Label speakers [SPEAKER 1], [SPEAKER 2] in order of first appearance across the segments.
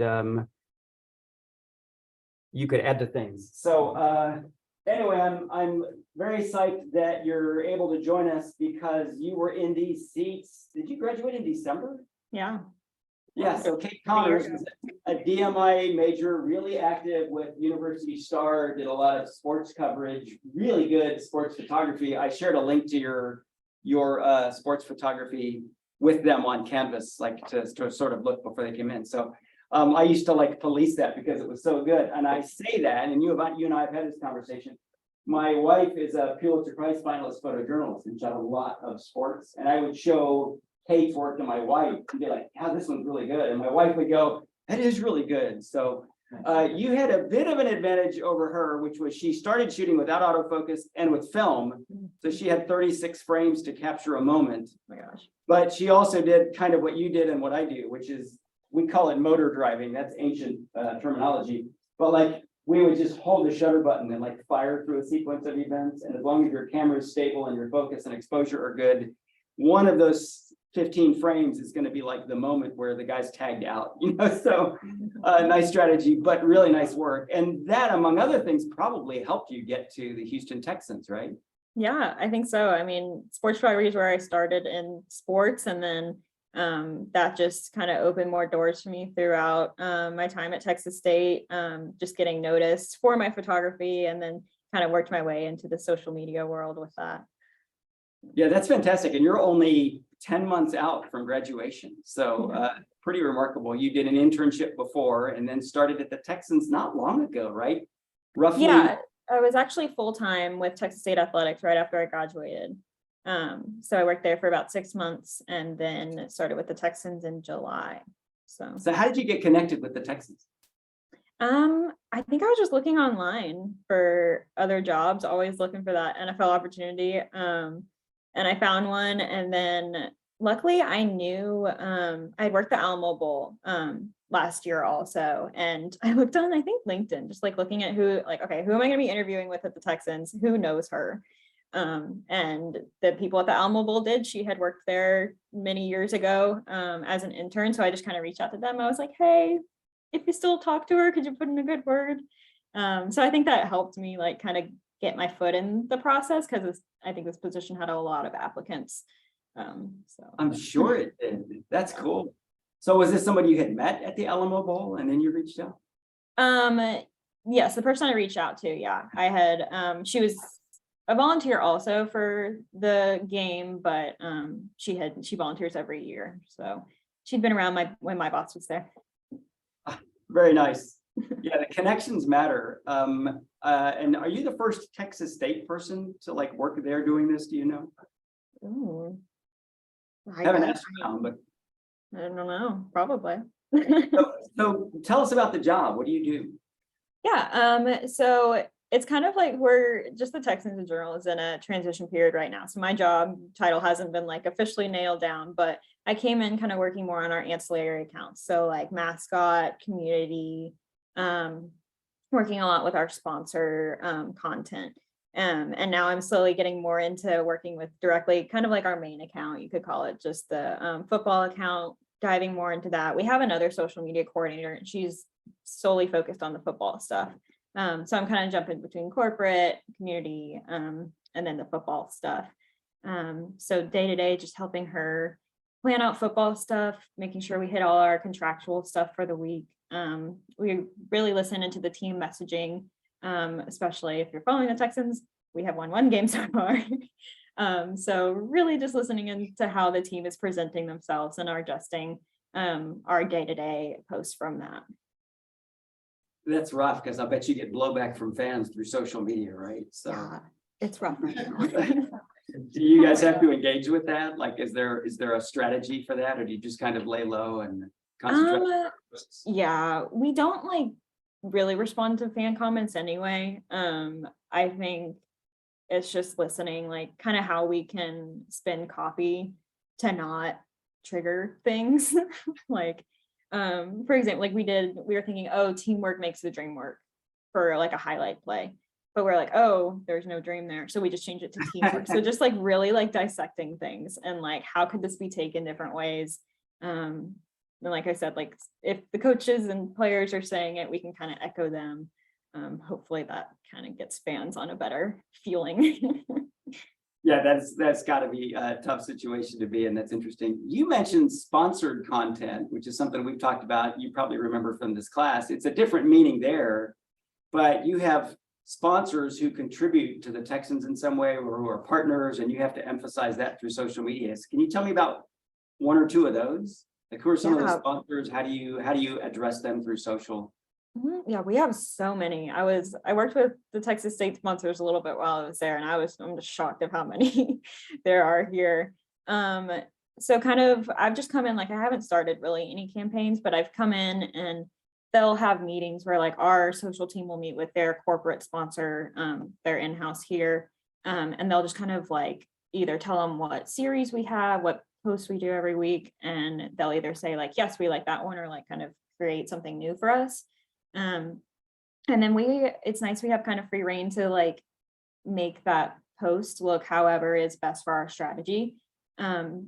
[SPEAKER 1] add to things. So anyway, I'm very psyched that you're able to join us because you were in these seats. Did you graduate in December?
[SPEAKER 2] Yeah.
[SPEAKER 1] Yeah, so Kate Connors is a DMI major, really active with University Star, did a lot of sports coverage, really good sports photography. I shared a link to your sports photography with them on Canvas, like to sort of look before they came in. So I used to like police that because it was so good. And I say that, and you and I have had this conversation. My wife is a Pulitzer Prize finalist photojournalist and shot a lot of sports. And I would show Kate's work to my wife and be like, yeah, this one's really good. And my wife would go, that is really good. So you had a bit of an advantage over her, which was she started shooting without autofocus and with film. So she had 36 frames to capture a moment.
[SPEAKER 2] Oh my gosh.
[SPEAKER 1] But she also did kind of what you did and what I do, which is we call it motor driving. That's ancient terminology. But like we would just hold the shutter button and like fire through a sequence of events. And as long as your camera is stable and your focus and exposure are good, one of those 15 frames is going to be like the moment where the guy's tagged out, so nice strategy, but really nice work. And that, among other things, probably helped you get to the Houston Texans, right?
[SPEAKER 2] Yeah, I think so. I mean, sports photography is where I started in sports, and then that just kind of opened more doors for me throughout my time at Texas State, just getting noticed for my photography, and then kind of worked my way into the social media world with that.
[SPEAKER 1] Yeah, that's fantastic. And you're only 10 months out from graduation. So pretty remarkable. You did an internship before and then started at the Texans not long ago, right? Roughly.
[SPEAKER 2] Yeah, I was actually full-time with Texas State Athletics right after I graduated. So I worked there for about 6 months and then started with the Texans in July.
[SPEAKER 1] So how did you get connected with the Texans?
[SPEAKER 2] I think I was just looking online for other jobs, always looking for that NFL opportunity. And I found one, and then luckily I knew I'd worked the Alamo Bowl last year also, and I looked on, I think, LinkedIn, just like looking at who am I going to be interviewing with at the Texans? Who knows her? And the people at the Alamo Bowl did. She had worked there many years ago as an intern, so I just kind of reached out to them. I was like, hey, if you still talk to her, could you put in a good word? So I think that helped me like kind of get my foot in the process, because I think this position had a lot of applicants. So
[SPEAKER 1] I'm sure it did. That's cool. So was this somebody you had met at the Alamo Bowl and then you reached out?
[SPEAKER 2] Yes, the person I reached out to, yeah. I had she was a volunteer also for the game, but she volunteers every year. So she'd been around when my boss was there.
[SPEAKER 1] Very nice. Yeah, the connections matter. And are you the first Texas State person to like work there doing this? Do you know?
[SPEAKER 2] Ooh,
[SPEAKER 1] I haven't asked around, but
[SPEAKER 2] I don't know, probably.
[SPEAKER 1] so tell us about the job. What do you do?
[SPEAKER 2] Yeah, so it's kind of like we're just the Texans in general is in a transition period right now. So my job title hasn't been like officially nailed down, but I came in kind of working more on our ancillary accounts. So like mascot, community, working a lot with our sponsor content. And now I'm slowly getting more into working with directly kind of like our main account, you could call it just the football account, diving more into that. We have another social media coordinator and she's solely focused on the football stuff. So I'm kind of jumping between corporate, community, and then the football stuff. So day to day, just helping her plan out football stuff, making sure we hit all our contractual stuff for the week. We really listen into the team messaging, especially if you're following the Texans. We have won one game so far. So really just listening into how the team is presenting themselves and are adjusting our day-to-day posts from that.
[SPEAKER 1] That's rough because I bet you get blowback from fans through social media, right? So
[SPEAKER 2] yeah, it's rough right now.
[SPEAKER 1] Do you guys have to engage with that? Like, is there a strategy for that, or do you just kind of lay low and concentrate?
[SPEAKER 2] Yeah, we don't like really respond to fan comments anyway. I think it's just listening, like kind of how we can spin copy to not trigger things. Like, for example, like we were thinking, oh, teamwork makes the dream work for like a highlight play. But we're like, oh, there's no dream there. So we just changed it to teamwork. So just like really like dissecting things and like, how could this be taken different ways? like I said, like if the coaches and players are saying it, we can kind of echo them. Hopefully that kind of gets fans on a better feeling.
[SPEAKER 1] Yeah, that's got to be a tough situation to be in. That's interesting. You mentioned sponsored content, which is something we've talked about. You probably remember from this class. It's a different meaning there, but you have sponsors who contribute to the Texans in some way or who are partners, and you have to emphasize that through social media. Can you tell me about one or two of those? Like, who are some of those sponsors? How do you address them through social?
[SPEAKER 2] Yeah, we have so many. I worked with the Texas State sponsors a little bit while I was there, and I'm just shocked of how many there are here. So kind of I've just come in, like I haven't started really any campaigns, but I've come in and they'll have meetings where like our social team will meet with their corporate sponsor, their in-house here. And they'll just kind of like either tell them what series we have, what posts we do every week, and they'll either say like, yes, we like that one, or like kind of create something new for us. And then it's nice we have kind of free reign to like make that post look however is best for our strategy.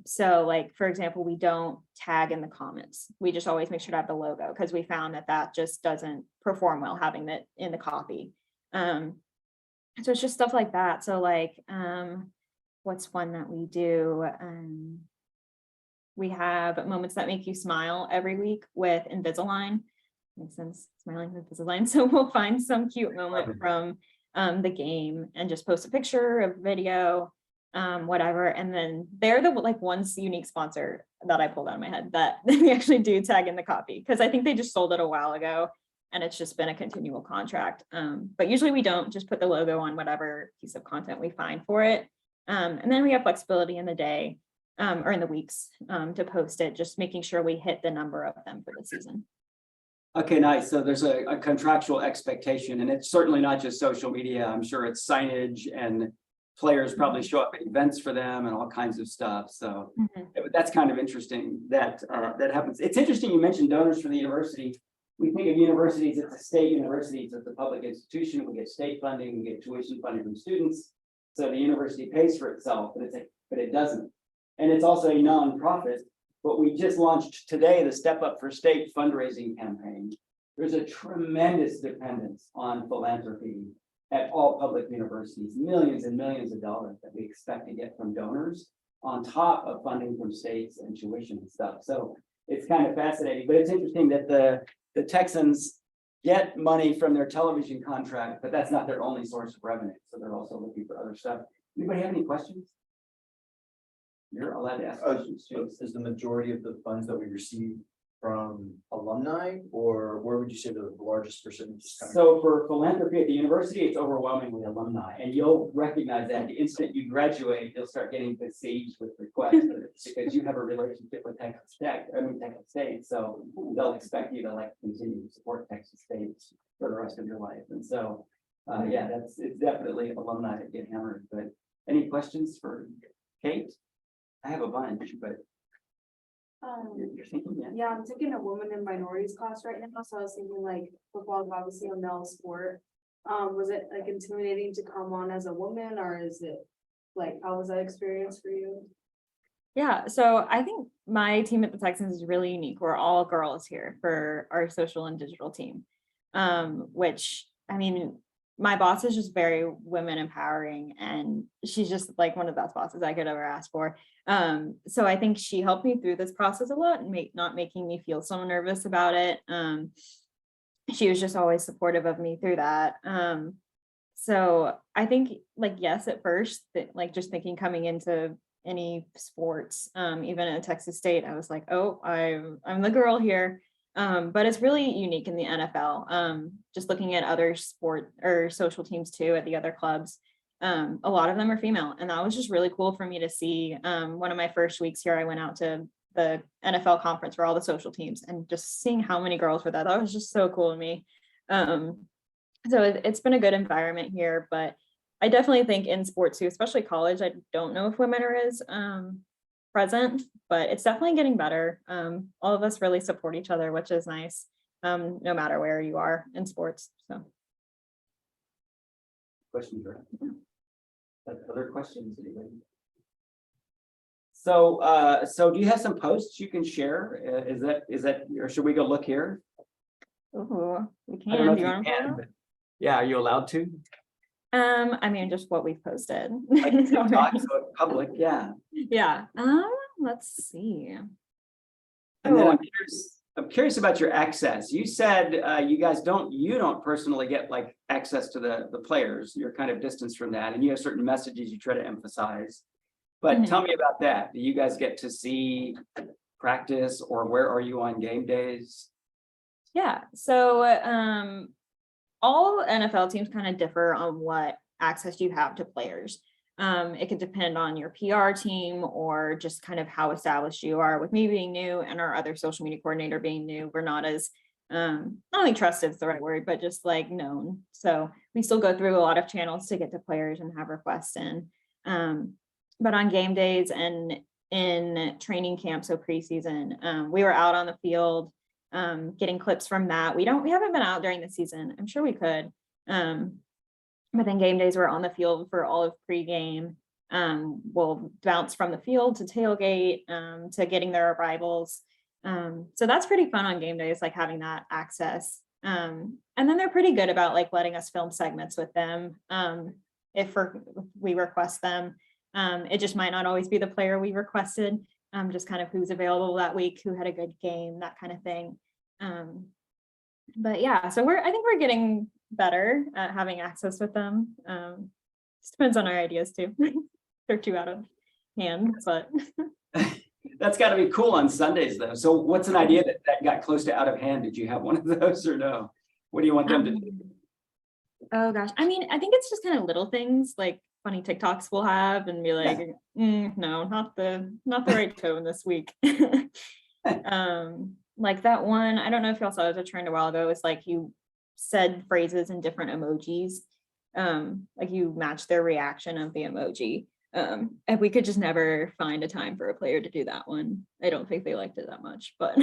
[SPEAKER 2] So like, for example, we don't tag in the comments. We just always make sure to have the logo, because we found that just doesn't perform well having that in the copy. So it's just stuff like that. So like, what's one that we do? We have moments that make you smile every week with Invisalign. Makes sense, smiling with Invisalign. So we'll find some cute moment from the game and just post a picture, a video, whatever. And then they're the like one unique sponsor that I pulled out of my head that we actually do tag in the copy, because I think they just sold it a while ago and it's just been a continual contract. But usually we don't, just put the logo on whatever piece of content we find for it. And then we have flexibility in the day or in the weeks to post it, just making sure we hit the number of them for the season.
[SPEAKER 1] Okay, nice. So there's a contractual expectation, and it's certainly not just social media. I'm sure it's signage, and players probably show up at events for them and all kinds of stuff. So that's kind of interesting that that happens. It's interesting you mentioned donors for the university. We think of universities, it's a state university, so it's a public institution. We get state funding, we get tuition funding from students. So the university pays for itself, but it doesn't. And it's also a nonprofit. But we just launched today the Step Up for State fundraising campaign. There's a tremendous dependence on philanthropy at all public universities, millions and millions of dollars that we expect to get from donors on top of funding from states and tuition and stuff. So it's kind of fascinating, but it's interesting that the Texans get money from their television contract, but that's not their only source of revenue. So they're also looking for other stuff. Anybody have any questions? You're allowed to ask questions too.
[SPEAKER 3] Is the majority of the funds that we receive from alumni, or where would you say the largest percentage is coming?
[SPEAKER 1] So for philanthropy at the university, it's overwhelmingly alumni, and you'll recognize that the instant you graduate, you'll start getting besieged with requests because you have a relationship with Texas State. So they'll expect you to like continue to support Texas State for the rest of your life. And so, yeah, it's definitely alumni that get hammered. But any questions for Kate? I have a bunch, but you're thinking,
[SPEAKER 4] yeah, I'm taking a women and minorities class right now, so I was thinking like football is obviously a male sport. Was it like intimidating to come on as a woman, or is it like, how was that experience for you?
[SPEAKER 2] Yeah, so I think my team at the Texans is really unique. We're all girls here for our social and digital team, which I mean, my boss is just very women empowering, and she's just like one of the best bosses I could ever ask for. So I think she helped me through this process a lot and not making me feel so nervous about it. She was just always supportive of me through that. So I think like, yes, at first, like just thinking coming into any sports, even at Texas State, I was like, oh, I'm the girl here. But it's really unique in the NFL. Just looking at other sport or social teams too, at the other clubs, a lot of them are female. And that was just really cool for me to see. One of my first weeks here, I went out to the NFL conference for all the social teams, and just seeing how many girls were there, that was just so cool to me. So it's been a good environment here, but I definitely think in sports too, especially college, I don't know if women are as present, but it's definitely getting better. All of us really support each other, which is nice, no matter where you are in sports. So,
[SPEAKER 1] questions, right? Other questions, anybody? So do you have some posts you can share? Is that, or should we go look here?
[SPEAKER 2] Ooh, we
[SPEAKER 1] I don't know
[SPEAKER 2] can.
[SPEAKER 1] if
[SPEAKER 2] Do you
[SPEAKER 1] you
[SPEAKER 2] want
[SPEAKER 1] can,
[SPEAKER 2] to?
[SPEAKER 1] but yeah, are you allowed to?
[SPEAKER 2] I mean, just what we've posted.
[SPEAKER 1] Like TikTok, so it's public, yeah.
[SPEAKER 2] Yeah. Let's see.
[SPEAKER 1] And then
[SPEAKER 2] Oh,
[SPEAKER 1] I'm curious about your access. You said you guys you don't personally get like access to the players. You're kind of distanced from that, and you have certain messages you try to emphasize. But
[SPEAKER 2] Mhm.
[SPEAKER 1] tell me about that. Do you guys get to see practice, or where are you on game days?
[SPEAKER 2] Yeah. So all NFL teams kind of differ on what access you have to players. It could depend on your PR team or just kind of how established you are. With me being new and our other social media coordinator being new, we're not as not only trusted is the right word, but just like known. So we still go through a lot of channels to get to players and have requests in. But on game days and in training camp, so preseason, we were out on the field getting clips from that. We haven't been out during the season. I'm sure we could. But then game days we're on the field for all of pregame. We'll bounce from the field to tailgate, to getting their arrivals. So that's pretty fun on game days, like having that access. And then they're pretty good about like letting us film segments with them. If we request them. It just might not always be the player we requested, just kind of who's available that week, who had a good game, that kind of thing. But yeah, so I think we're getting better at having access with them. Just depends on our ideas too. They're too out of hand, but
[SPEAKER 1] That's got to be cool on Sundays, though. So what's an idea that got close to out of hand? Did you have one of those or no? What do you want them to do?
[SPEAKER 2] oh gosh, I mean, I think it's just kind of little things like funny TikToks we'll have and be like, no, not the right tone this week. Like that one, I don't know if y'all saw it, a trend a while ago. It's like you said phrases in different emojis. Like you match their reaction of the emoji. And we could just never find a time for a player to do that one. I don't think they liked it that much, but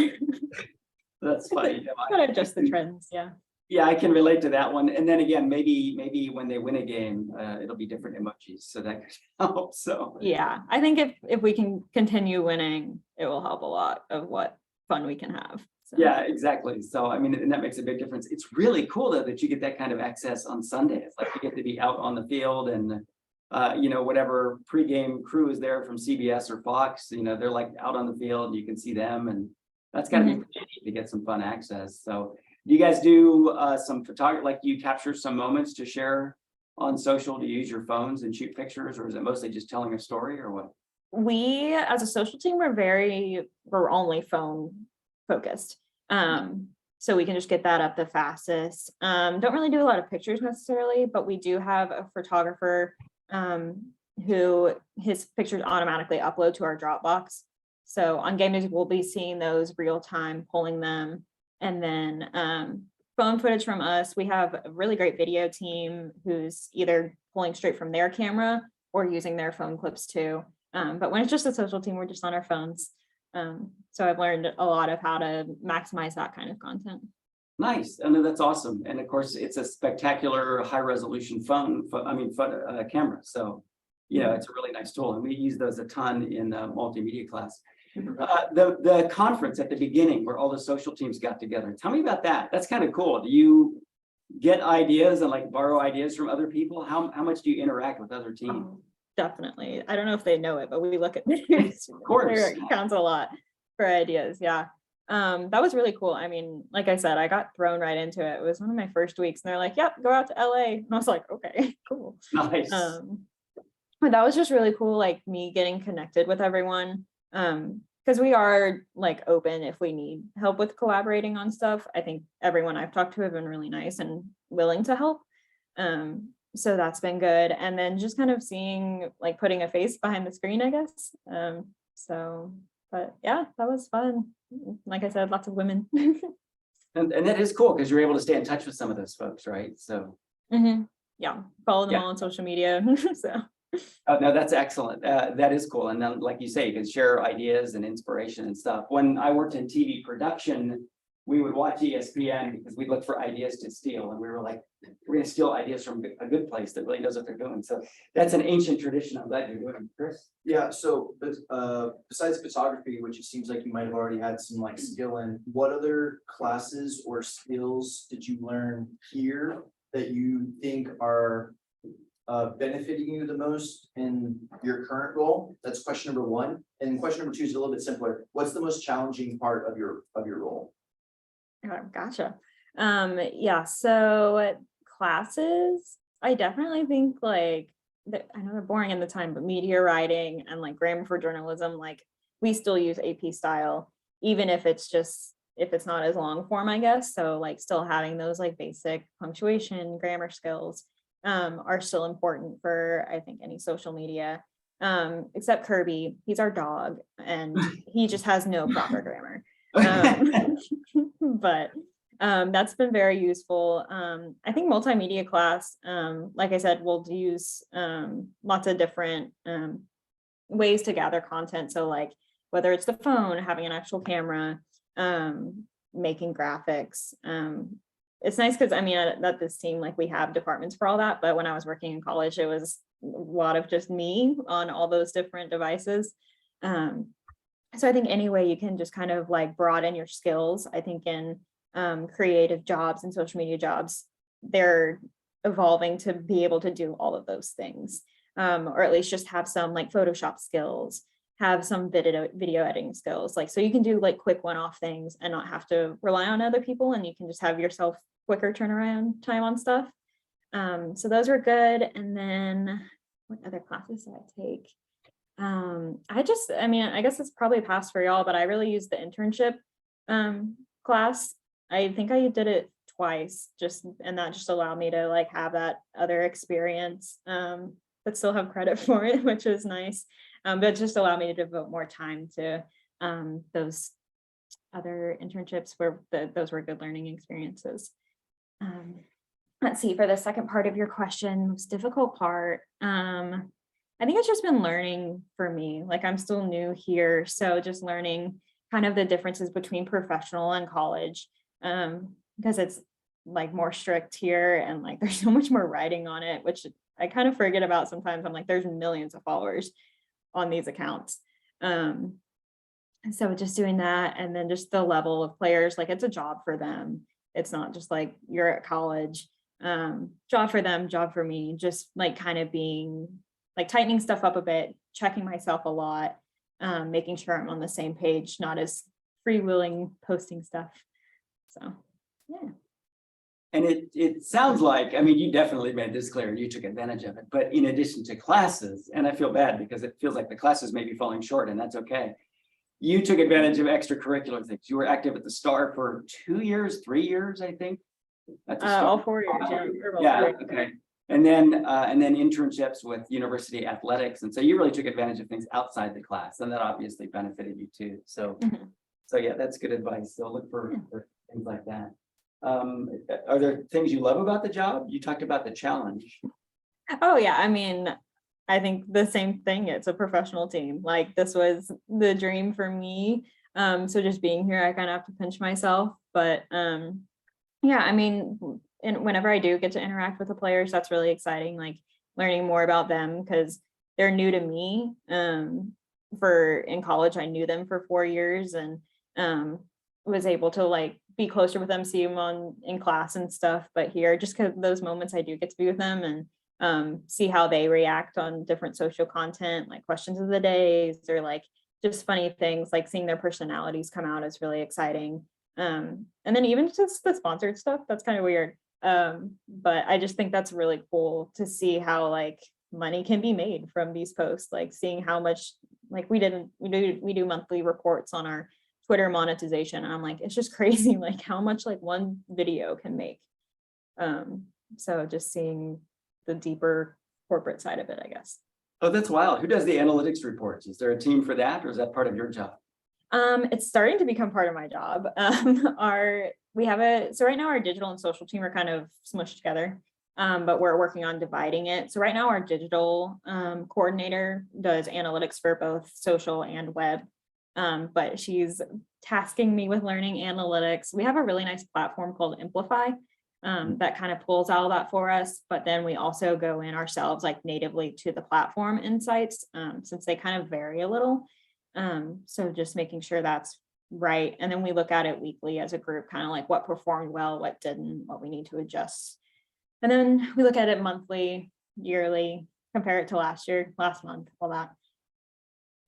[SPEAKER 1] That's funny.
[SPEAKER 2] gotta adjust the trends. Yeah.
[SPEAKER 1] Yeah, I can relate to that one. And then again, maybe when they win a game, it'll be different emojis. So that could help. So
[SPEAKER 2] Yeah. I think if we can continue winning, it will help a lot of what fun we can have. So.
[SPEAKER 1] yeah, exactly. So I mean, and that makes a big difference. It's really cool though that you get that kind of access on Sundays. Like you get to be out on the field and whatever pregame crew is there from CBS or Fox, they're like out on the field, you can see them, and that's gotta be pretty neat to get some fun access. So do you guys do some photography, like you capture some moments to share on social, to use your phones and shoot pictures, or is it mostly just telling a story or what?
[SPEAKER 2] We as a social team, we're only phone focused. So we can just get that up the fastest. Don't really do a lot of pictures necessarily, but we do have a photographer who his pictures automatically upload to our Dropbox. So on game days, we'll be seeing those real time, pulling them. And then phone footage from us. We have a really great video team who's either pulling straight from their camera or using their phone clips too. But when it's just a social team, we're just on our phones. So I've learned a lot of how to maximize that kind of content.
[SPEAKER 1] Nice. I know that's awesome. And of course, it's a spectacular high resolution camera. So, it's a really nice tool. And we use those a ton in the multimedia class. The conference at the beginning where all the social teams got together. Tell me about that. That's kind of cool. Do you get ideas and like borrow ideas from other people? How much do you interact with other teams?
[SPEAKER 2] Oh, definitely. I don't know if they know it, but we look at theirs.
[SPEAKER 1] Of course.
[SPEAKER 2] It counts a lot for ideas. Yeah. That was really cool. I mean, like I said, I got thrown right into it. It was one of my first weeks and they're like, yep, go out to LA. And I was like, okay, cool.
[SPEAKER 1] Nice.
[SPEAKER 2] But that was just really cool, like me getting connected with everyone. Because we are like open if we need help with collaborating on stuff. I think everyone I've talked to have been really nice and willing to help. So that's been good. And then just kind of seeing, like putting a face behind the screen, I guess. But yeah, that was fun. Like I said, lots of women.
[SPEAKER 1] And that is cool because you're able to stay in touch with some of those folks, right? So
[SPEAKER 2] yeah, follow them all on social media. So
[SPEAKER 1] oh, no, that's excellent. That is cool. And then, like you say, you can share ideas and inspiration and stuff. When I worked in TV production, we would watch ESPN because we'd look for ideas to steal, and we were like, we're gonna steal ideas from a good place that really knows what they're doing. So that's an ancient tradition. I'm glad you're doing, Chris.
[SPEAKER 3] Yeah, so, besides photography, which it seems like you might have already had some like skill in, what other classes or skills did you learn here that you think are benefiting you the most in your current role? That's question number one. And question number two is a little bit simpler. What's the most challenging part of your role?
[SPEAKER 2] Oh, gotcha. Yeah, so classes, I definitely think like that, I know they're boring in the time, but media writing and like grammar for journalism, like we still use AP style, even if it's not as long form, I guess. So like still having those like basic punctuation, grammar skills are still important for, I think, any social media. Except Kirby, he's our dog and he just has no proper grammar. But that's been very useful. I think multimedia class, like I said, we'll use lots of different ways to gather content. So like whether it's the phone, having an actual camera, making graphics. It's nice because I mean at this team, like we have departments for all that, but when I was working in college, it was a lot of just me on all those different devices. So I think any way you can just kind of like broaden your skills, I think in creative jobs and social media jobs, they're evolving to be able to do all of those things, or at least just have some like Photoshop skills, have some video editing skills, like so you can do like quick one-off things and not have to rely on other people, and you can just have yourself quicker turnaround time on stuff. So those were good. And then what other classes did I take? I mean, I guess it's probably past for y'all, but I really used the internship class. I think I did it twice, and that just allowed me to like have that other experience, but still have credit for it, which is nice. But it just allowed me to devote more time to those other internships where those were good learning experiences. Let's see, for the second part of your question, most difficult part, I think it's just been learning for me. Like I'm still new here, so just learning kind of the differences between professional and college, because it's like more strict here and like there's so much more writing on it, which I kind of forget about sometimes. I'm like, there's millions of followers on these accounts. And so just doing that, and then just the level of players, like it's a job for them. It's not just like you're at college, job for them, job for me, just like kind of being like tightening stuff up a bit, checking myself a lot, making sure I'm on the same page, not as freewheeling posting stuff. So, yeah.
[SPEAKER 1] And it sounds like, I mean, you definitely made this clear and you took advantage of it, but in addition to classes, and I feel bad because it feels like the classes may be falling short, and that's okay. You took advantage of extracurricular things. You were active at the Star for 2 years, 3 years, I think. At the Star.
[SPEAKER 2] All 4 years, yeah.
[SPEAKER 1] Yeah, okay. And then internships with university athletics. And so you really took advantage of things outside the class, and that obviously benefited you too. So, so yeah, that's good advice. So look for things like that. Are there things you love about the job? You talked about the challenge.
[SPEAKER 2] Oh yeah, I mean, I think the same thing. It's a professional team. Like this was the dream for me. So just being here, I kind of have to pinch myself. But yeah, I mean, and whenever I do get to interact with the players, that's really exciting. Like learning more about them because they're new to me. In college, I knew them for 4 years and was able to like be closer with them, see them in class and stuff. But here, just because those moments I do get to be with them and see how they react on different social content, like questions of the days or like just funny things, like seeing their personalities come out is really exciting. And then even just the sponsored stuff, that's kind of weird. But I just think that's really cool to see how like money can be made from these posts, like seeing how much, like we do monthly reports on our Twitter monetization. And I'm like, it's just crazy, like how much like one video can make. So just seeing the deeper corporate side of it, I guess.
[SPEAKER 1] Oh, that's wild. Who does the analytics reports? Is there a team for that, or is that part of your job?
[SPEAKER 2] It's starting to become part of my job. So right now our digital and social team are kind of smushed together, but we're working on dividing it. So right now our digital coordinator does analytics for both social and web, but she's tasking me with learning analytics. We have a really nice platform called Amplify that kind of pulls all that for us. But then we also go in ourselves like natively to the platform insights since they kind of vary a little. So just making sure that's right. And then we look at it weekly as a group, kind of like what performed well, what didn't, what we need to adjust. And then we look at it monthly, yearly, compare it to last year, last month, all that.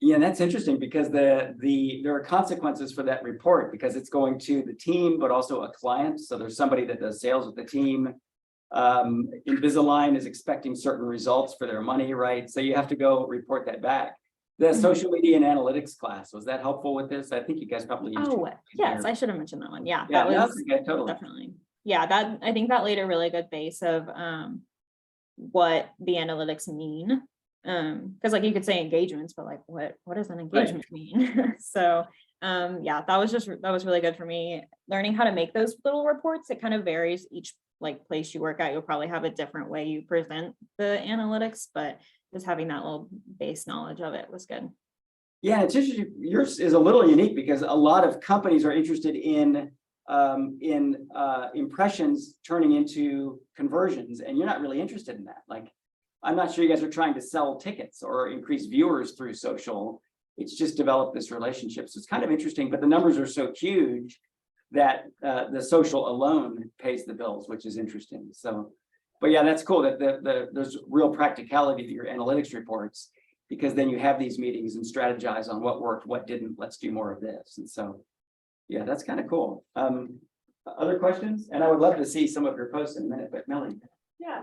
[SPEAKER 1] Yeah, and that's interesting because there are consequences for that report because it's going to the team, but also a client. So there's somebody that does sales with the team. Invisalign is expecting certain results for their money, right? So you have to go report that back. The social media and analytics class, was that helpful with this? I think you guys probably used
[SPEAKER 2] Oh,
[SPEAKER 1] it
[SPEAKER 2] yes,
[SPEAKER 1] there.
[SPEAKER 2] I should have mentioned that one. Yeah,
[SPEAKER 1] Yeah,
[SPEAKER 2] that
[SPEAKER 1] no,
[SPEAKER 2] was
[SPEAKER 1] okay, totally.
[SPEAKER 2] definitely. Yeah, that I think that laid a really good base of what the analytics mean. Because like you could say engagements, but like what does an engagement mean? So yeah, that was really good for me. Learning how to make those little reports, it kind of varies each like place you work at. You'll probably have a different way you present the analytics, but just having that little base knowledge of it was good.
[SPEAKER 1] Yeah, it's interesting. Yours is a little unique because a lot of companies are interested in impressions turning into conversions, and you're not really interested in that. Like, I'm not sure you guys are trying to sell tickets or increase viewers through social. It's just develop this relationship. So it's kind of interesting, but the numbers are so huge that the social alone pays the bills, which is interesting. So, but yeah, that's cool that there's real practicality to your analytics reports, because then you have these meetings and strategize on what worked, what didn't, let's do more of this. And so, yeah, that's kind of cool. Other questions? And I would love to see some of your posts in a minute, but Melanie.
[SPEAKER 5] Yeah,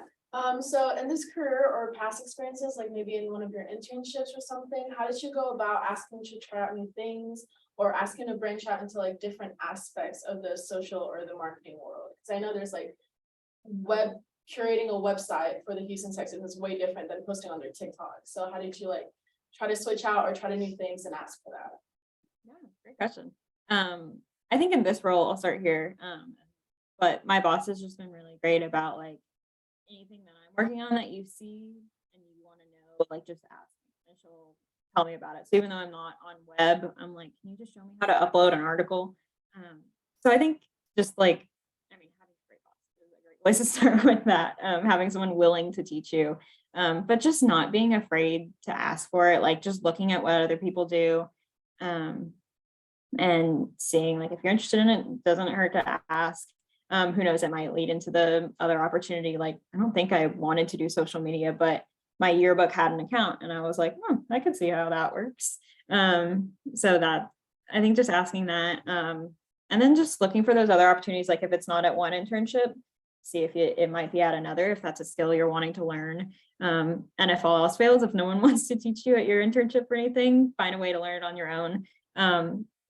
[SPEAKER 5] so in this career or past experiences, like maybe in one of your internships or something, how did you go about asking to try out new things or asking to branch out into like different aspects of the social or the marketing world? Because I know there's like curating a website for the Houston Texans is way different than posting on their TikTok. So how did you like try to switch out or try to new things and ask for that?
[SPEAKER 2] Yeah, great question. I think in this role, I'll start here. But my boss has just been really great about like anything that I'm working on that you see and you want to know, like just ask and she'll tell me about it. So even though I'm not on web, I'm like, can you just show me how to upload an article? So I think just like, I mean, having a great boss is a great place to start with that. Having someone willing to teach you, but just not being afraid to ask for it, like just looking at what other people do. And seeing like if you're interested in it, doesn't hurt to ask. Who knows, it might lead into the other opportunity. Like, I don't think I wanted to do social media, but my yearbook had an account and I was like, I could see how that works. So that I think just asking that, and then just looking for those other opportunities. Like if it's not at one internship, see if it might be at another, if that's a skill you're wanting to learn. And if all else fails, if no one wants to teach you at your internship or anything, find a way to learn it on your own.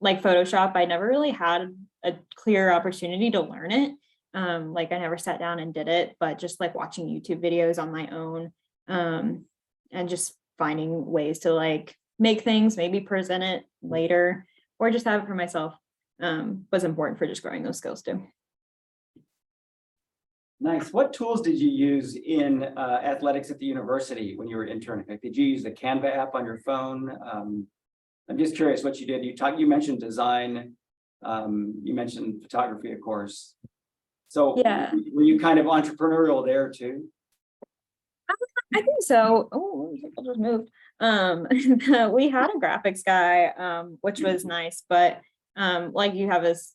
[SPEAKER 2] Like Photoshop, I never really had a clear opportunity to learn it. Like I never sat down and did it, but just like watching YouTube videos on my own, and just finding ways to like make things, maybe present it later, or just have it for myself, was important for just growing those skills too.
[SPEAKER 1] Nice. What tools did you use in athletics at the university when you were interning? Like, did you use the Canva app on your phone? I'm just curious what you did. You mentioned design. You mentioned photography, of course. So
[SPEAKER 2] Yeah.
[SPEAKER 1] Were you kind of entrepreneurial there too?
[SPEAKER 2] I think so. Oh, people just moved. We had a graphics guy, which was nice, but like you have as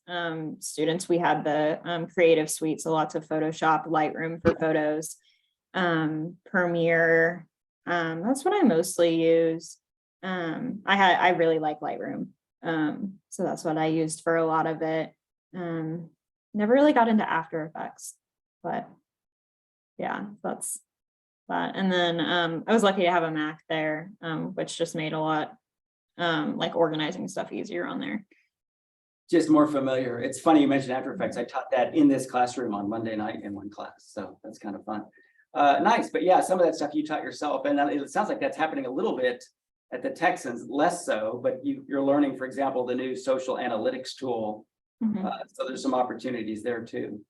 [SPEAKER 2] students, we had the creative suite, so lots of Photoshop, Lightroom for photos, Premiere. That's what I mostly use. I really like Lightroom, so that's what I used for a lot of it. Never really got into After Effects, but yeah, that's that. And then I was lucky to have a Mac there, which just made a lot like organizing stuff easier on there.
[SPEAKER 1] Just more familiar. It's funny you mentioned After Effects. I taught that in this classroom on Monday night in one class, so that's kind of fun. Nice, but yeah, some of that stuff you taught yourself, and it sounds like that's happening a little bit at the Texans, less so, but you're learning, for example, the new social analytics tool. So there's some opportunities there too.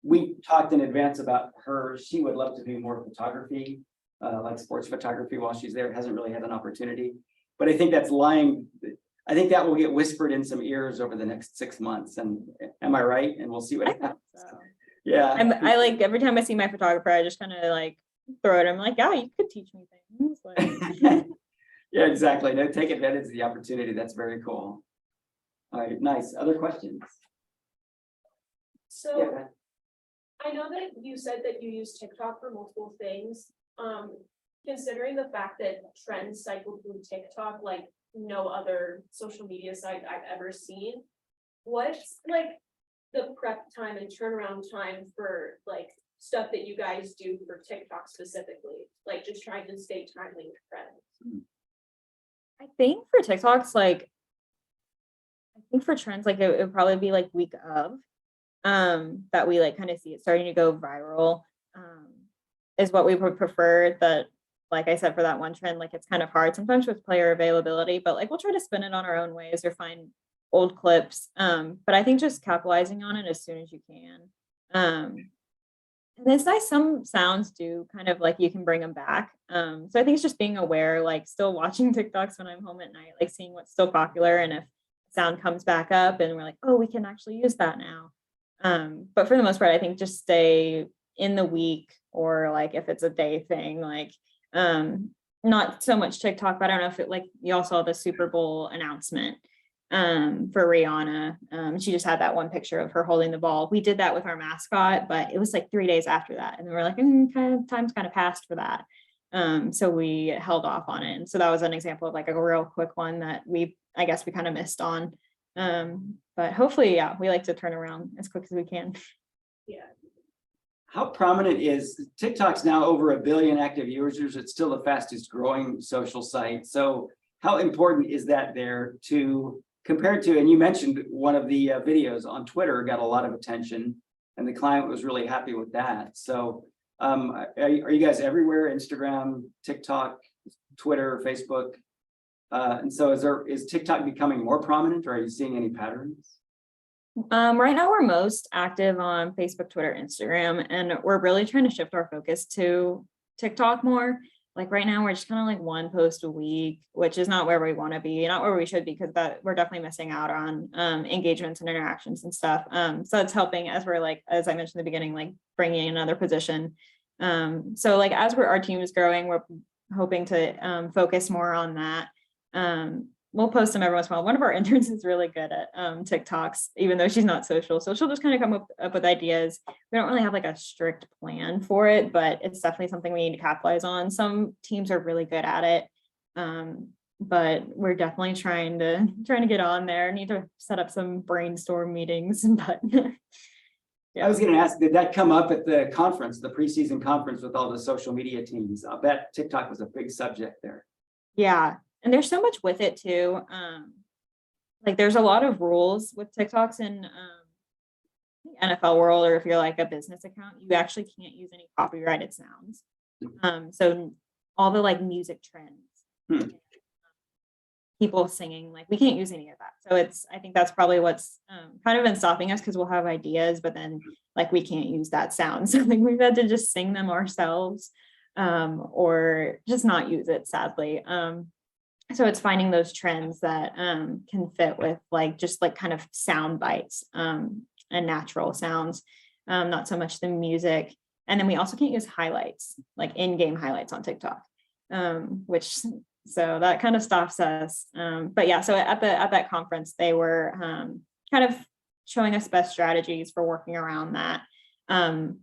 [SPEAKER 1] We talked in advance about her. She would love to do more photography, like sports photography while she's there. Hasn't really had an opportunity, but I think that's lying. I think that will get whispered in some ears over the next 6 months. And am I right? And we'll see what
[SPEAKER 2] I think
[SPEAKER 1] happens.
[SPEAKER 2] so.
[SPEAKER 1] Yeah.
[SPEAKER 2] I like every time I see my photographer, I just kind of like throw it. I'm like, yeah, you could teach me things. Like,
[SPEAKER 1] Yeah, exactly. No, take advantage of the opportunity. That's very cool. All right, nice. Other questions?
[SPEAKER 6] So
[SPEAKER 1] Yeah.
[SPEAKER 6] I know that you said that you use TikTok for multiple things. Considering the fact that trends cycle through TikTok like no other social media site I've ever seen, what's like the prep time and turnaround time for like stuff that you guys do for TikTok specifically? Like just trying to stay timely with trends.
[SPEAKER 2] I think for TikToks, like, I think for trends, like it would probably be like week of, that we like kind of see it starting to go viral, is what we would prefer. That, like I said, for that one trend, like it's kind of hard sometimes with player availability, but like we'll try to spin it on our own ways or find old clips. But I think just capitalizing on it as soon as you can. And it's nice, some sounds do kind of like you can bring them back. So I think it's just being aware, like still watching TikToks when I'm home at night, like seeing what's still popular and if sound comes back up and we're like, oh, we can actually use that now. But for the most part, I think just stay in the week, or like if it's a day thing, like not so much TikTok, but I don't know if it, like you all saw the Super Bowl announcement for Rihanna. She just had that one picture of her holding the ball. We did that with our mascot, but it was like 3 days after that. And we were like, kind of time's kind of passed for that. So we held off on it. And so that was an example of like a real quick one that I guess we kind of missed on. But hopefully, yeah, we like to turn around as quick as we can.
[SPEAKER 6] Yeah.
[SPEAKER 1] How prominent is TikTok's now over 1 billion active users? It's still the fastest growing social site. So how important is that there to compare to, and you mentioned one of the videos on Twitter got a lot of attention and the client was really happy with that. So are you guys everywhere? Instagram, TikTok, Twitter, Facebook? And so is TikTok becoming more prominent, or are you seeing any patterns?
[SPEAKER 2] Right now we're most active on Facebook, Twitter, Instagram, and we're really trying to shift our focus to TikTok more. Like right now we're just kind of like one post a week, which is not where we want to be, not where we should be, because that we're definitely missing out on engagements and interactions and stuff. So it's helping as we're like, as I mentioned in the beginning, like bringing in another position. So like as our team is growing, we're hoping to focus more on that. We'll post them every once in a while. One of our interns is really good at TikToks, even though she's not social. So she'll just kind of come up with ideas. We don't really have like a strict plan for it, but it's definitely something we need to capitalize on. Some teams are really good at it. But we're definitely trying to get on there. Need to set up some brainstorm meetings, but yeah.
[SPEAKER 1] I was going to ask, did that come up at the conference, the preseason conference with all the social media teams? I bet TikTok was a big subject there.
[SPEAKER 2] Yeah. And there's so much with it too. Like there's a lot of rules with TikToks in the NFL world, or if you're like a business account, you actually can't use any copyrighted sounds. So all the like music trends, people singing, like we can't use any of that. So I think that's probably what's kind of been stopping us, because we'll have ideas, but then like we can't use that sound. So like we've had to just sing them ourselves, or just not use it, sadly. So it's finding those trends that can fit with like just like kind of sound bites and natural sounds, not so much the music. And then we also can't use highlights, like in-game highlights on TikTok, which so that kind of stops us. But yeah, so at that conference, they were kind of showing us best strategies for working around that. I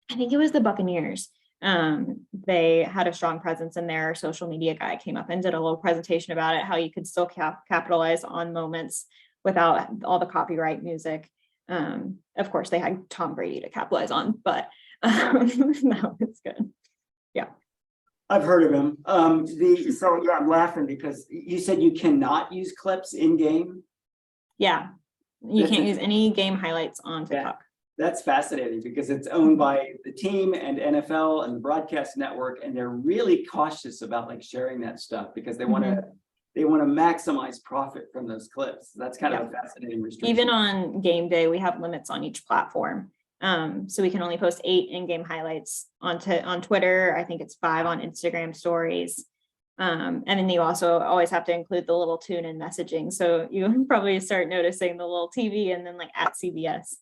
[SPEAKER 2] think it was the Buccaneers. They had a strong presence, and their social media guy came up and did a little presentation about it, how you could still capitalize on moments without all the copyright music. Of course, they had Tom Brady to capitalize on, but no, it's good. Yeah.
[SPEAKER 1] I've heard of him. So yeah, I'm laughing because you said you cannot use clips in game.
[SPEAKER 2] Yeah. You can't use any game highlights on TikTok.
[SPEAKER 1] That's fascinating because it's owned by the team and NFL and the broadcast network, and they're really cautious about like sharing that stuff because they want to maximize profit from those clips. That's kind of a fascinating restriction.
[SPEAKER 2] Even on game day, we have limits on each platform. So we can only post 8 in-game highlights on Twitter. I think it's 5 on Instagram stories. And then you also always have to include the little tune in messaging. So you probably start noticing the little TV and then like at CBS.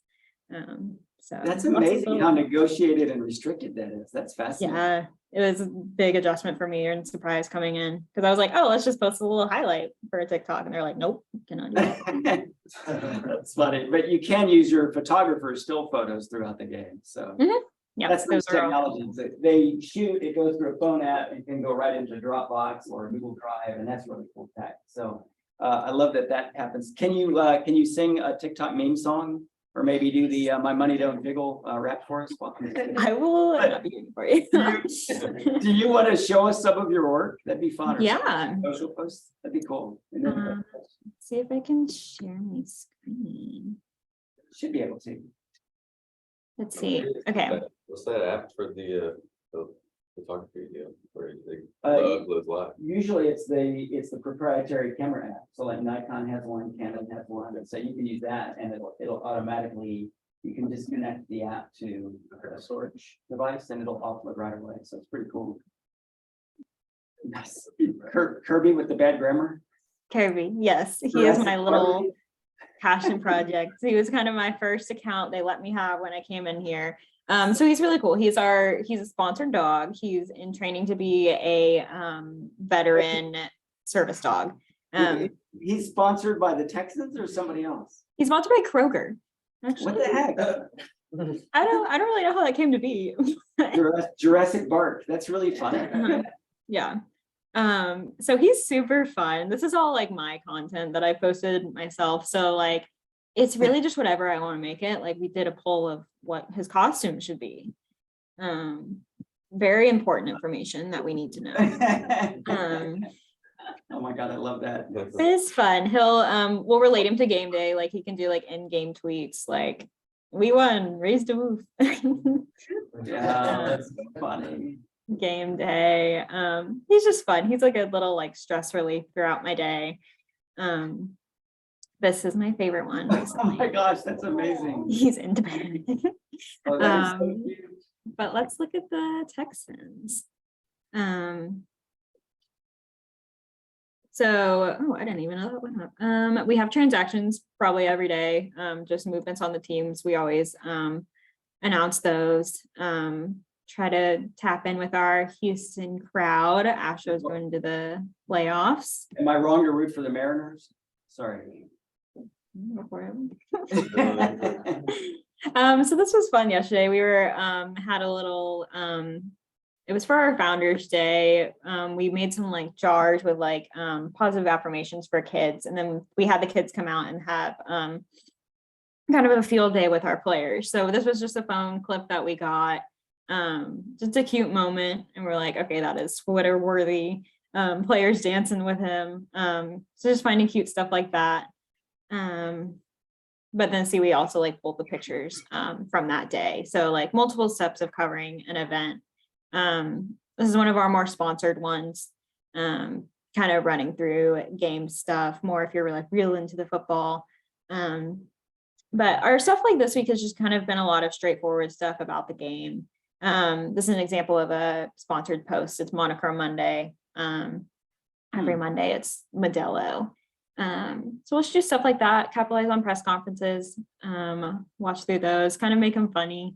[SPEAKER 2] So
[SPEAKER 1] That's
[SPEAKER 2] lots of
[SPEAKER 1] amazing how
[SPEAKER 2] little-
[SPEAKER 1] negotiated and restricted that is. That's fascinating.
[SPEAKER 2] Yeah, it was a big adjustment for me and surprise coming in because I was like, oh, let's just post a little highlight for a TikTok. And they're like, nope, cannot do that.
[SPEAKER 1] That's funny, but you can use your photographer's still photos throughout the game, so.
[SPEAKER 2] Yeah,
[SPEAKER 1] That's those
[SPEAKER 2] those are all-
[SPEAKER 1] technologies that they shoot, it goes through a phone app, it can go right into Dropbox or Google Drive, and that's really cool tech. So I love that that happens. Can you sing a TikTok meme song? Or maybe do the My Money Don't Jiggle rap for us?
[SPEAKER 2] I will for you.
[SPEAKER 1] Do you want to show us some of your work? That'd be fun. Or
[SPEAKER 2] Yeah.
[SPEAKER 1] social posts, that'd be cool. And then
[SPEAKER 2] See if I can share my screen.
[SPEAKER 1] should be able to.
[SPEAKER 2] Let's see. Okay.
[SPEAKER 7] What's that app for the photography deal where they
[SPEAKER 1] Uh,
[SPEAKER 7] upload live?
[SPEAKER 1] Usually it's the proprietary camera app. So like Nikon has one, Canon has one, so you can use that and it'll automatically, you can just connect the app to a storage device and it'll offload right away. So it's pretty cool. Nice. Kirby with the bad grammar.
[SPEAKER 2] Kirby, yes, he is my little passion project. He was kind of my first account they let me have when I came in here. So he's really cool. He's a sponsored dog. He's in training to be a veteran service dog.
[SPEAKER 1] He's sponsored by the Texans or somebody else?
[SPEAKER 2] He's sponsored by Kroger. Actually,
[SPEAKER 1] What the heck?
[SPEAKER 2] I don't really know how that came to be.
[SPEAKER 1] Jurassic Park. That's really funny.
[SPEAKER 2] Yeah. So he's super fun. This is all like my content that I posted myself. So like it's really just whatever I want to make it. Like we did a poll of what his costume should be. Very important information that we need to know.
[SPEAKER 1] Oh my God, I love that.
[SPEAKER 2] It's fun. We'll relate him to game day. Like he can do like in-game tweets like we won, raised a move.
[SPEAKER 1] Yeah, that's funny.
[SPEAKER 2] Game day. He's just fun. He's like a little like stress relief throughout my day. This is my favorite one.
[SPEAKER 1] Oh my gosh, that's amazing.
[SPEAKER 2] He's independent.
[SPEAKER 1] Oh, that is so cute.
[SPEAKER 2] But let's look at the Texans. I didn't even know that went up. We have transactions probably every day, just movements on the teams. We always announce those. Try to tap in with our Houston crowd. Astros going into the playoffs.
[SPEAKER 1] Am I wrong to root for the Mariners? Sorry.
[SPEAKER 2] Go for it. So this was fun yesterday. We were had a little it was for our Founders Day. We made some like jars with like positive affirmations for kids, and then we had the kids come out and have kind of a field day with our players. So this was just a phone clip that we got, just a cute moment, and we're like, okay, that is Twitter worthy. Players dancing with him, so just finding cute stuff like that. But then see, we also like pulled the pictures from that day, so like multiple steps of covering an event. This is one of our more sponsored ones, kind of running through game stuff more if you're like real into the football. But our stuff like this week has just kind of been a lot of straightforward stuff about the game. This is an example of a sponsored post. It's Monochrome Monday. Every Monday it's Modelo. So let's do stuff like that, capitalize on press conferences, watch through those, kind of make them funny.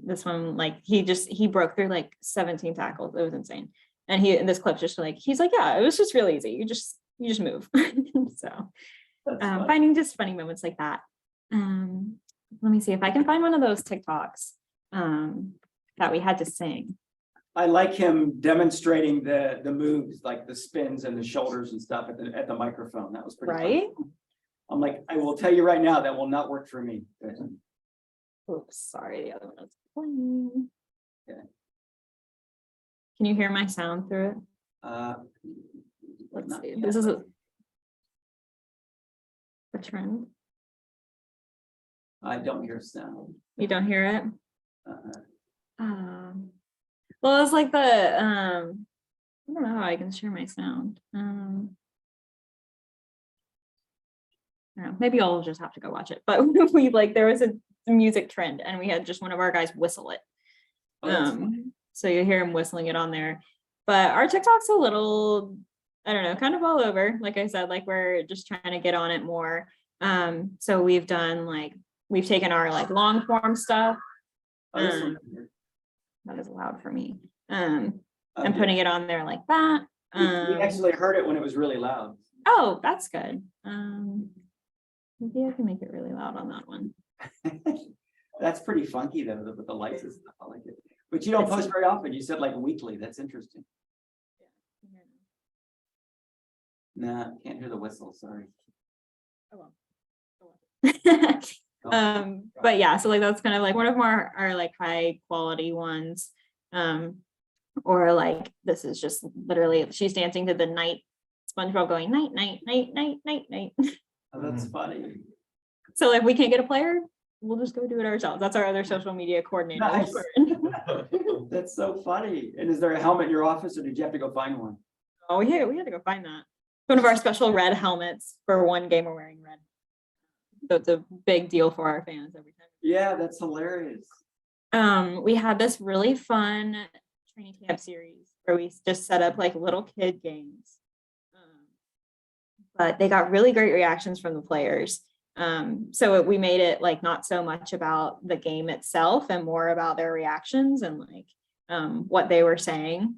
[SPEAKER 2] This one, like he broke through like 17 tackles. It was insane. And this clip's just like, he's like, yeah, it was just real easy. You just move. So finding just funny moments like that. Let me see if I can find one of those TikToks that we had to sing.
[SPEAKER 1] I like him demonstrating the moves, like the spins and the shoulders and stuff at the microphone. That was pretty fun.
[SPEAKER 2] Right?
[SPEAKER 1] I'm like, I will tell you right now, that will not work for me.
[SPEAKER 2] Oops, sorry, the other one was playing.
[SPEAKER 1] Okay.
[SPEAKER 2] Can you hear my sound through it? Let's see. This is a trend.
[SPEAKER 1] I don't hear sound.
[SPEAKER 2] You don't hear it?
[SPEAKER 1] Uh-uh.
[SPEAKER 2] Well, it's like the I don't know how I can share my sound. I don't know, maybe I'll just have to go watch it. But there was a music trend and we had just one of our guys whistle it.
[SPEAKER 1] Oh, that's funny.
[SPEAKER 2] So you hear him whistling it on there. But our TikTok's a little, I don't know, kind of all over. Like I said, like we're just trying to get on it more. So we've done like, we've taken our like long form stuff.
[SPEAKER 1] Oh, this one.
[SPEAKER 2] That is loud for me. And
[SPEAKER 1] Okay.
[SPEAKER 2] putting it on there like that.
[SPEAKER 1] We actually heard it when it was really loud.
[SPEAKER 2] Oh, that's good. Maybe I can make it really loud on that one.
[SPEAKER 1] That's pretty funky though, with the lights and stuff. I like it. But you don't post very often. You said like weekly. That's interesting. Nah, can't hear the whistle. Sorry.
[SPEAKER 2] But yeah, so like that's kind of like one of our like high quality ones. Or like this is just literally she's dancing to the night SpongeBob going night, night, night, night, night, night.
[SPEAKER 1] Oh, that's funny.
[SPEAKER 2] So if we can't get a player, we'll just go do it ourselves. That's our other social media coordinator.
[SPEAKER 1] Nice. That's so funny. And is there a helmet in your office or did you have to go find one?
[SPEAKER 2] Oh, we had to go find that. One of our special red helmets for one game we're wearing red. So it's a big deal for our fans every time.
[SPEAKER 1] Yeah, that's hilarious.
[SPEAKER 2] We had this really fun training camp series where we just set up like little kid games. But they got really great reactions from the players. So we made it like not so much about the game itself and more about their reactions and like what they were saying.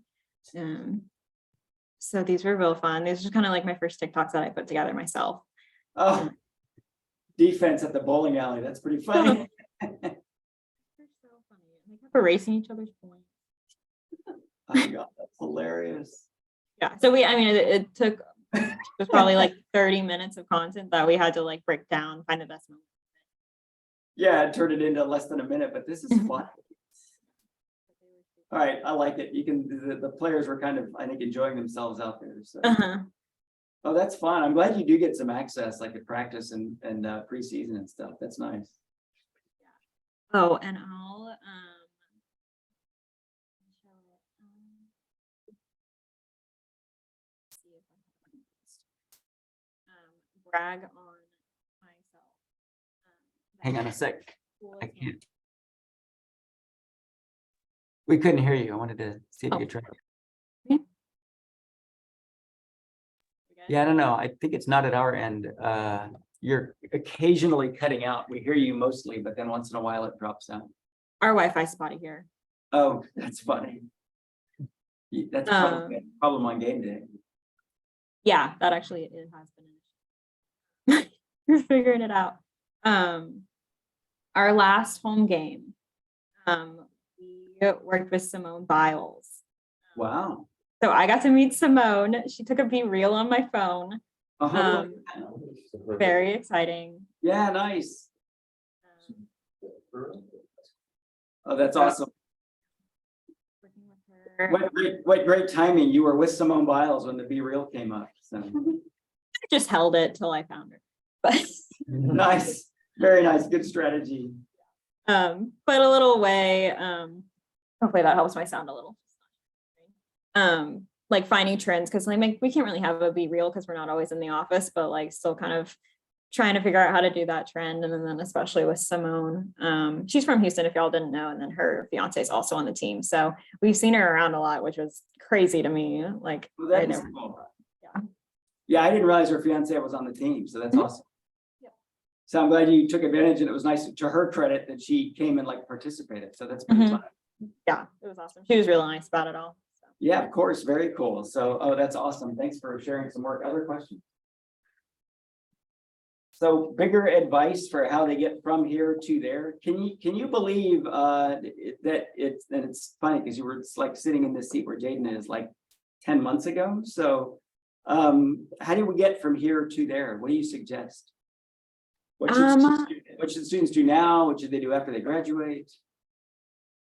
[SPEAKER 2] So these were real fun. These are kind of like my first TikToks that I put together myself.
[SPEAKER 1] Oh, defense at the bowling alley. That's pretty funny.
[SPEAKER 2] They're so funny. They kept erasing each other's points.
[SPEAKER 1] Oh my God, that's hilarious.
[SPEAKER 2] Yeah. So it took it was probably like 30 minutes of content that we had to like break down, find the best moment.
[SPEAKER 1] Yeah, turn it into less than a minute, but this is fun. All right, I like it. You can, the players were kind of, I think, enjoying themselves out there. So. Oh, that's fun. I'm glad you do get some access, like at practice and preseason and stuff. That's nice.
[SPEAKER 2] Oh, and I'll see if I can brag on myself.
[SPEAKER 1] Hang on a sec.
[SPEAKER 2] Cool
[SPEAKER 1] I
[SPEAKER 2] as
[SPEAKER 1] can't. We couldn't hear you. I wanted to see if you could try.
[SPEAKER 2] Yeah.
[SPEAKER 1] Yeah, I don't know. I think it's not at our end. You're occasionally cutting out. We hear you mostly, but then once in a while it drops out.
[SPEAKER 2] Our Wi-Fi spotty here.
[SPEAKER 1] Oh, that's funny. That's probably a problem on game day.
[SPEAKER 2] Yeah, that actually it has been. We're figuring it out. Our last home game, we worked with Simone Biles.
[SPEAKER 1] Wow.
[SPEAKER 2] So I got to meet Simone. She took a Be Real on my phone.
[SPEAKER 1] Uh-huh.
[SPEAKER 2] Very exciting.
[SPEAKER 1] Yeah, nice. Oh, that's awesome.
[SPEAKER 2] Working with her.
[SPEAKER 1] What great timing. You were with Simone Biles when the Be Real came up. So
[SPEAKER 2] I just held it till I found her. But
[SPEAKER 1] nice. Very nice. Good strategy.
[SPEAKER 2] but a little way, hopefully that helps my sound a little. Like finding trends because like we can't really have a Be Real because we're not always in the office, but like still kind of trying to figure out how to do that trend. And then especially with Simone, she's from Houston, if y'all didn't know, and then her fiance is also on the team. So we've seen her around a lot, which was crazy to me. Like,
[SPEAKER 1] Well,
[SPEAKER 2] I
[SPEAKER 1] that is
[SPEAKER 2] never,
[SPEAKER 1] cool.
[SPEAKER 2] yeah.
[SPEAKER 1] Yeah, I didn't realize her fiance was on the team, so that's
[SPEAKER 2] Mhm.
[SPEAKER 1] awesome. So I'm glad you took advantage, and it was nice to her credit that she came and like participated. So that's pretty
[SPEAKER 2] Mhm.
[SPEAKER 1] fun.
[SPEAKER 2] Yeah, it was awesome. She was really nice about it all. So.
[SPEAKER 1] Yeah, of course. Very cool. So, oh, that's awesome. Thanks for sharing some work. Other questions? So bigger advice for how they get from here to there. Can you believe that it's funny because you were like sitting in this seat where Jaden is like 10 months ago. So how do we get from here to there? What do you suggest? What should students do now? What should they do after they graduate?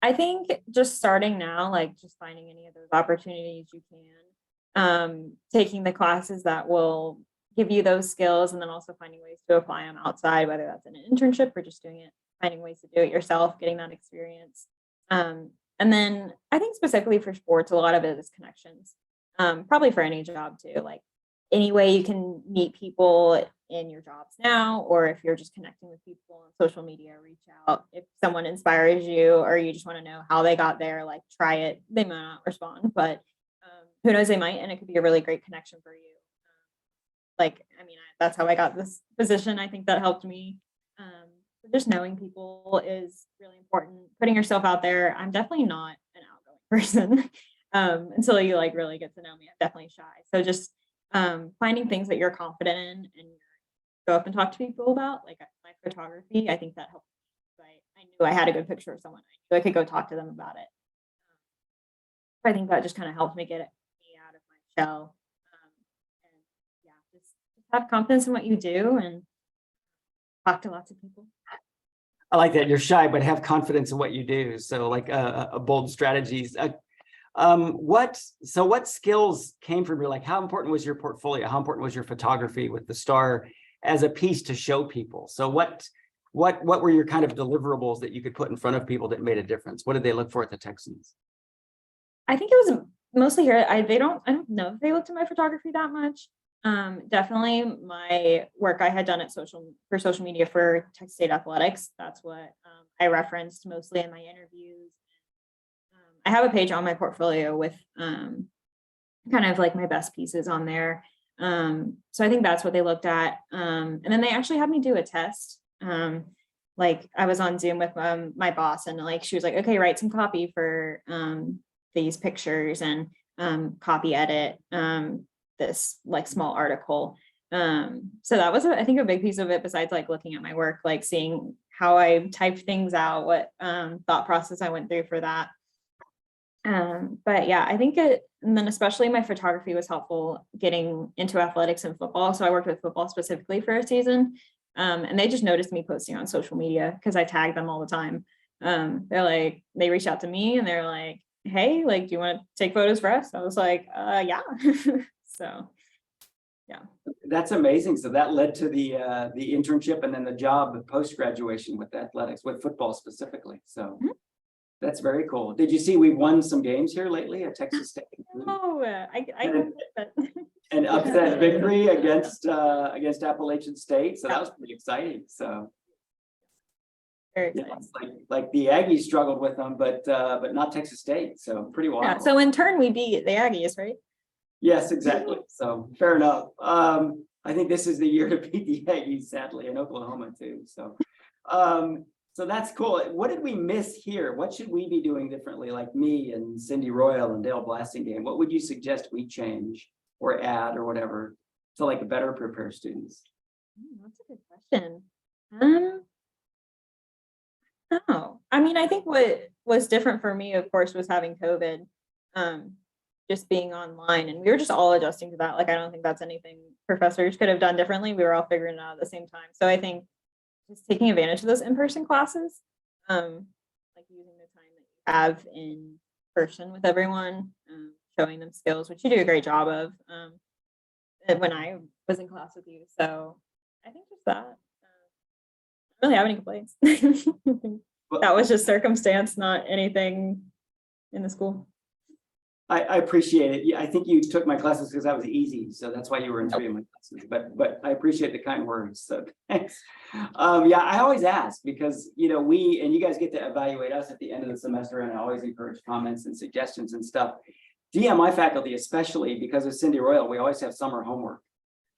[SPEAKER 2] I think just starting now, like just finding any of those opportunities you can, taking the classes that will give you those skills, and then also finding ways to apply them outside, whether that's in an internship or just doing it, finding ways to do it yourself, getting that experience. And then I think specifically for sports, a lot of it is connections, probably for any job too, like any way you can meet people in your jobs now, or if you're just connecting with people on social media, reach out. If someone inspires you or you just want to know how they got there, like try it. They might not respond, but who knows, they might, and it could be a really great connection for you. Like, I mean, that's how I got this position. I think that helped me. So just knowing people is really important. Putting yourself out there. I'm definitely not an outgoing person. Until you like really get to know me, I'm definitely shy. So just finding things that you're confident in and go up and talk to people about, like my photography. I think that helped. I knew I had a good picture of someone. I knew I could go talk to them about it. I think that just kind of helped me get me out of my shell. And yeah, just have confidence in what you do and talk to lots of people.
[SPEAKER 1] I like that. You're shy, but have confidence in what you do. So like a bold strategies. What skills came from your, like, how important was your portfolio? How important was your photography with the Star as a piece to show people? So what were your kind of deliverables that you could put in front of people that made a difference? What did they look for at the Texans?
[SPEAKER 2] I think it was mostly here. I don't know if they looked at my photography that much. Definitely my work I had done at social media for Texas State Athletics. That's what I referenced mostly in my interviews. I have a page on my portfolio with kind of like my best pieces on there. So I think that's what they looked at. And then they actually had me do a test. Like I was on Zoom with my boss, and like she was like, okay, write some copy for these pictures and copy edit this like small article. So that was I think a big piece of it, besides like looking at my work, like seeing how I typed things out, what thought process I went through for that. But yeah, I think and then especially my photography was helpful getting into athletics and football. So I worked with football specifically for a season. And they just noticed me posting on social media because I tag them all the time. They reached out to me and they're like, hey, like, do you want to take photos for us? I was like, yeah. So yeah.
[SPEAKER 1] That's amazing. So that led to the internship and then the job post graduation with athletics, with football specifically. So that's very cool. Did you see we won some games here lately at Texas State?
[SPEAKER 2] Oh,
[SPEAKER 1] An upset victory against Appalachian State. So that was pretty exciting. So
[SPEAKER 2] very
[SPEAKER 1] yeah,
[SPEAKER 2] exciting.
[SPEAKER 1] like the Aggies struggled with them, but not Texas State. So pretty wild.
[SPEAKER 2] Yeah, so in turn we beat the Aggies, right?
[SPEAKER 1] Yes, exactly. So fair enough. I think this is the year to beat the Aggies, sadly, in Oklahoma too. So that's cool. What did we miss here? What should we be doing differently, like me and Cindy Royal and Dale Blastingame? What would you suggest we change or add or whatever to like better prepare students?
[SPEAKER 2] That's a good question. No, I mean, I think what was different for me, of course, was having COVID, just being online, and we were just all adjusting to that. Like, I don't think that's anything professors could have done differently. We were all figuring it out at the same time. So I think just taking advantage of those in-person classes, like using the time that you have in person with everyone, showing them skills, which you do a great job of when I was in class with you. So I think just that. I don't really have any complaints. That was just circumstance, not anything in the school.
[SPEAKER 1] I appreciate it. Yeah, I think you took my classes because that was easy. So that's why you were in 3 of my classes. But I appreciate the kind words. So thanks. Yeah, I always ask because, you know, and you guys get to evaluate us at the end of the semester, and I always encourage comments and suggestions and stuff. DMI faculty, especially because of Cindy Royal, we always have summer homework.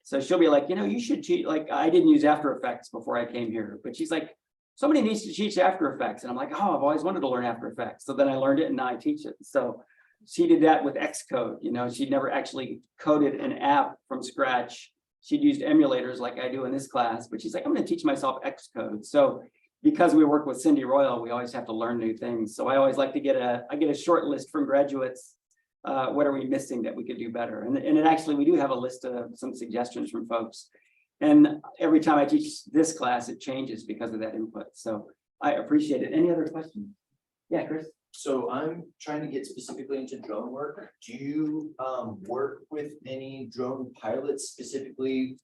[SPEAKER 1] So she'll be like, you know, you should cheat. Like, I didn't use After Effects before I came here, but she's like, somebody needs to teach After Effects. And I'm like, oh, I've always wanted to learn After Effects. So then I learned it and now I teach it. So she did that with Xcode. You know, she'd never actually coded an app from scratch. She'd used emulators like I do in this class, but she's like, I'm going to teach myself Xcode. So because we work with Cindy Royal, we always have to learn new things. So I always like to I get a short list from graduates. What are we missing that we could do better? And it actually, we do have a list of some suggestions from folks. And every time I teach this class, it changes because of that input. So I appreciate it. Any other questions? Yeah, Chris.
[SPEAKER 3] So I'm trying to get specifically into drone work. Do you work with any drone pilots specifically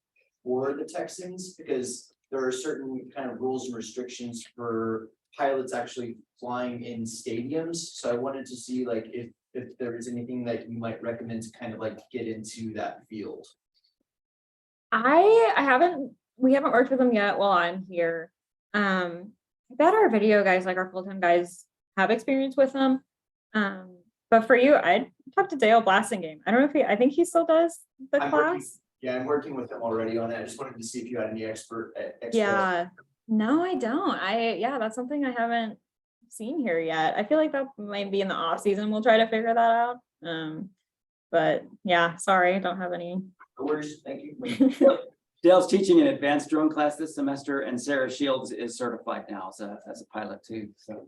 [SPEAKER 3] for the Texans? Because there are certain kind of rules and restrictions for pilots actually flying in stadiums. So I wanted to see like if there is anything that you might recommend to kind of like get into that field.
[SPEAKER 2] We haven't worked with them yet while I'm here. I bet our video guys, like our full-time guys, have experience with them. But for you, I talked to Dale Blassingame. I don't know if I think he still does the
[SPEAKER 3] I'm working-
[SPEAKER 2] class.
[SPEAKER 3] Yeah, I'm working with him already on it. I just wanted to see if you had any extra.
[SPEAKER 2] Yeah, no, I don't. Yeah, that's something I haven't seen here yet. I feel like that might be in the off season. We'll try to figure that out. But yeah, sorry, I don't have any.
[SPEAKER 3] No worries, thank you.
[SPEAKER 1] Dale's teaching an advanced drone class this semester, and Sarah Shields is certified now as a pilot too, so.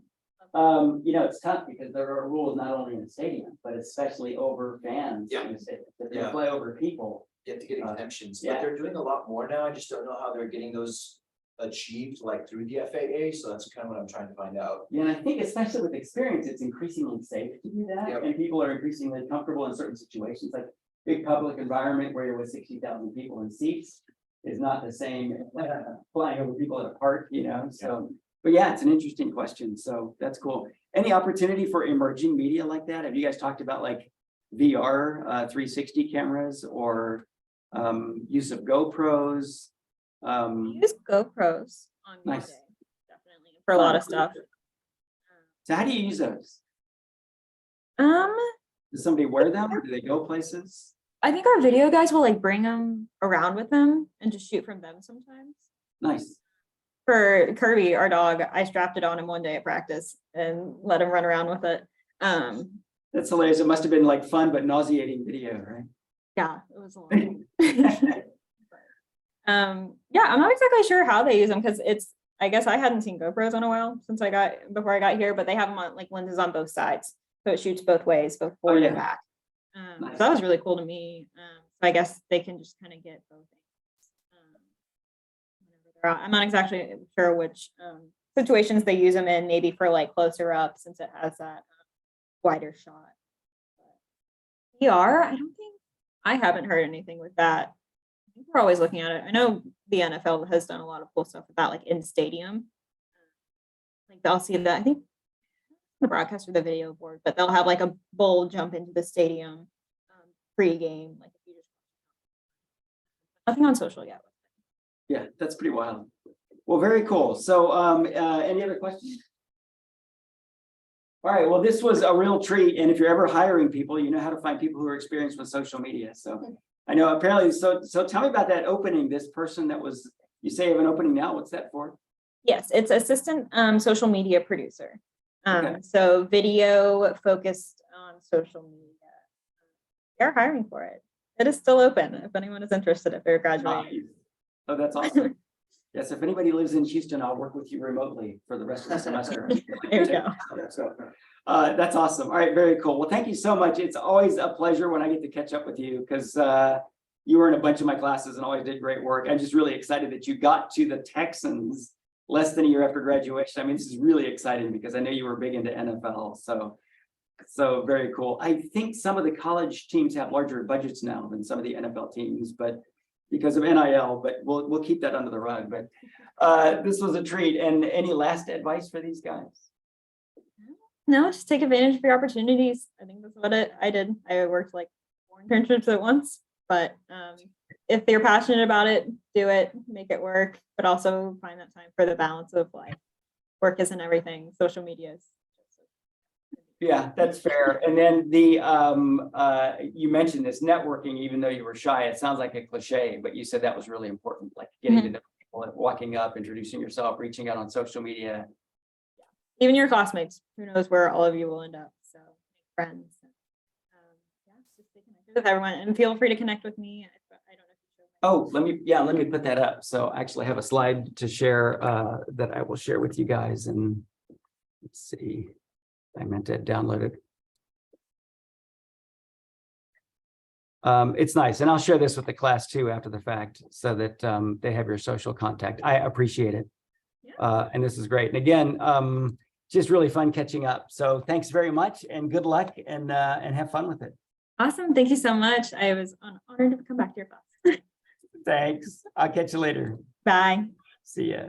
[SPEAKER 1] You know, it's tough because there are rules not only in the stadium, but especially over fans.
[SPEAKER 3] Yeah.
[SPEAKER 1] in the stadium. If they
[SPEAKER 3] Yeah.
[SPEAKER 1] fly over people.
[SPEAKER 3] You have to get exemptions,
[SPEAKER 1] yeah.
[SPEAKER 3] but they're doing a lot more now. I just don't know how they're getting those achieved like through the FAA. So that's kind of what I'm trying to find out.
[SPEAKER 1] Yeah, and I think especially with experience, it's increasingly safe to do that,
[SPEAKER 3] Yep.
[SPEAKER 1] and people are increasingly comfortable in certain situations, like big public environment where you're with 60,000 people in seats is not the same flying over people at a park, you know, so. But yeah, it's an interesting question, so that's cool. Any opportunity for emerging media like that? Have you guys talked about like VR, 360 cameras or use of GoPros?
[SPEAKER 2] We use GoPros on game
[SPEAKER 1] Nice.
[SPEAKER 2] day, definitely for a lot of stuff.
[SPEAKER 1] So how do you use those?
[SPEAKER 2] Um,
[SPEAKER 1] Does somebody wear them or do they go places?
[SPEAKER 2] I think our video guys will like bring them around with them and just shoot from them sometimes.
[SPEAKER 1] Nice.
[SPEAKER 2] For Kirby, our dog, I strapped it on him one day at practice and let him run around with it.
[SPEAKER 1] That's hilarious. It must have been like fun but nauseating video, right?
[SPEAKER 2] Yeah, it was a lot. Yeah, I'm not exactly sure how they use them because I guess I hadn't seen GoPros in a while before I got here, but they have them on like lenses on both sides. So it shoots both ways, both forward and
[SPEAKER 1] yeah.
[SPEAKER 2] back.
[SPEAKER 1] Nice.
[SPEAKER 2] So that was really cool to me. So I guess they can just kind of get both. I'm not exactly sure which situations they use them in, maybe for like closer up since it has that wider shot. VR, I haven't heard anything with that. I think we're always looking at it. I know the NFL has done a lot of cool stuff with that, like in stadium. Like I'll see that, I think the broadcast or the video board, but they'll have like a bull jump into the stadium pre-game. Like nothing on social yet.
[SPEAKER 1] Yeah, that's pretty wild. Well, very cool. So any other questions? All right, well, this was a real treat. And if you're ever hiring people, you know how to find people who are experienced with social media. So I know apparently, so tell me about that opening, this person that was, you say you have an opening now, what's that for?
[SPEAKER 2] Yes, it's assistant social media producer.
[SPEAKER 1] Okay.
[SPEAKER 2] So video focused on social media. They're hiring for it. It is still open if anyone is interested if they're graduating.
[SPEAKER 1] Oh, that's awesome. Yes, if anybody lives in Houston, I'll work with you remotely for the rest of the semester.
[SPEAKER 2] There you go.
[SPEAKER 1] So, that's awesome. All right, very cool. Well, thank you so much. It's always a pleasure when I get to catch up with you because you were in a bunch of my classes and always did great work. I'm just really excited that you got to the Texans less than a year after graduation. I mean, this is really exciting because I know you were big into NFL. So very cool. I think some of the college teams have larger budgets now than some of the NFL teams, but because of NIL, but we'll keep that under the rug. But this was a treat. And any last advice for these guys?
[SPEAKER 2] No, just take advantage of your opportunities. I think that's what I did. I worked like 4 internships at once, but if you're passionate about it, do it, make it work, but also find that time for the balance of like work isn't everything. Social media is.
[SPEAKER 1] Yeah, that's fair. And then you mentioned this networking, even though you were shy, it sounds like a cliche, but you said that was really important, like getting to know people, walking up, introducing yourself, reaching out on social media.
[SPEAKER 2] Even your classmates, who knows where all of you will end up. So friends. Yeah, just stay connected with everyone and feel free to connect with me. I don't know if you showed
[SPEAKER 1] Oh, let me put that up. So I actually have a slide to share that I will share with you guys. And let's see. I meant to download it. It's nice. And I'll share this with the class too after the fact so that they have your social contact. I appreciate it.
[SPEAKER 2] Yeah.
[SPEAKER 1] And this is great. And again, just really fun catching up. So thanks very much and good luck and have fun with it.
[SPEAKER 2] Awesome. Thank you so much. I was honored to come back to your class.
[SPEAKER 1] Thanks. I'll catch you later.
[SPEAKER 2] Bye.
[SPEAKER 1] See ya.